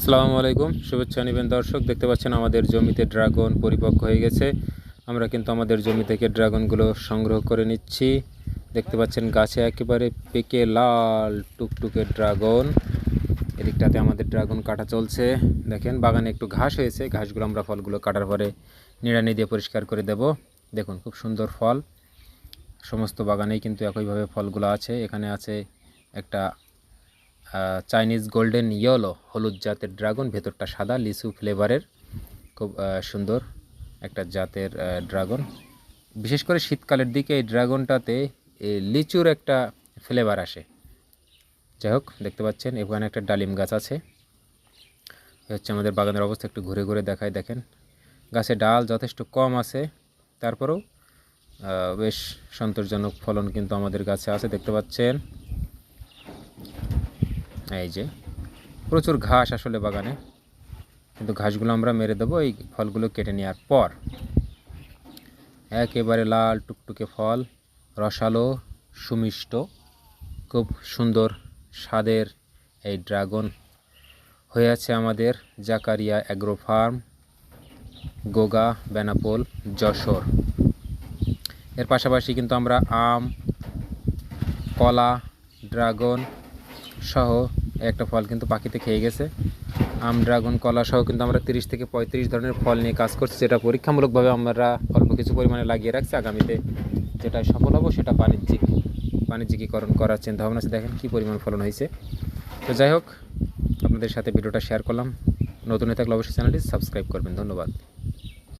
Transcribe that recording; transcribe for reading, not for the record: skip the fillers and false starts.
আসসালামু আলাইকুম, শুভেচ্ছা নেবেন দর্শক। দেখতে পাচ্ছেন আমাদের জমিতে ড্রাগন পরিপক্ক হয়ে গেছে। আমরা কিন্তু আমাদের জমি থেকে ড্রাগনগুলো সংগ্রহ করে নিচ্ছি। দেখতে পাচ্ছেন গাছে একেবারে পেকে লাল টুকটুকে ড্রাগন। এদিকটাতে আমাদের ড্রাগন কাটা চলছে। দেখেন বাগানে একটু ঘাস হয়েছে, ঘাসগুলো আমরা ফলগুলো কাটার পরে নিড়ানি দিয়ে পরিষ্কার করে দেব। দেখুন খুব সুন্দর ফল, সমস্ত বাগানেই কিন্তু একইভাবে ফলগুলো আছে। এখানে আছে একটা চাইনিজ গোল্ডেন ইয়েলো হলুদ জাতের ড্রাগন, ভেতরটা সাদা, লিচু ফ্লেভারের, খুব সুন্দর একটা জাতের ড্রাগন। বিশেষ করে শীতকালের দিকে এই ড্রাগনটাতে লিচুর একটা ফ্লেভার আসে। যাই হোক, দেখতে পাচ্ছেন এখানে একটা ডালিম গাছ আছে। এ হচ্ছে আমাদের বাগানের অবস্থা, একটু ঘুরে ঘুরে দেখায়। দেখেন গাছে ডাল যথেষ্ট কম আছে, তারপরেও বেশ সন্তোষজনক ফলন কিন্তু আমাদের গাছে আছে। দেখতে পাচ্ছেন এই যে প্রচুর ঘাস আসলে বাগানে, কিন্তু ঘাসগুলো আমরা মেরে দেবো এই ফলগুলো কেটে নেওয়ার পর। একেবারে লাল টুকটুকে ফল, রসালো, সুমিষ্ট, খুব সুন্দর স্বাদের এই ড্রাগন হয়ে আছে আমাদের জাকারিয়া অ্যাগ্রো ফার্ম, গোগা, বেনাপোল, যশোর। এর পাশাপাশি কিন্তু আমরা আম, কলা, ড্রাগন সহ একটা ফল কিন্তু পাখিতে খেয়ে গেছে। আম, ড্রাগন, কলা সহ কিন্তু আমরা 30 থেকে 35 ধরনের ফল নিয়ে কাজ করছি, যেটা পরীক্ষামূলকভাবে আমরা অল্প কিছু পরিমাণে লাগিয়ে রাখছি। আগামীতে যেটা সফল হবো সেটা বাণিজ্যিকীকরণ করার চিন্তা ভাবনা আছে। দেখেন কী পরিমাণ ফলন হয়েছে। তো যাই হোক, আপনাদের সাথে ভিডিওটা শেয়ার করলাম। নতুন হয়ে থাকলে অবশ্যই চ্যানেলটি সাবস্ক্রাইব করবেন। ধন্যবাদ।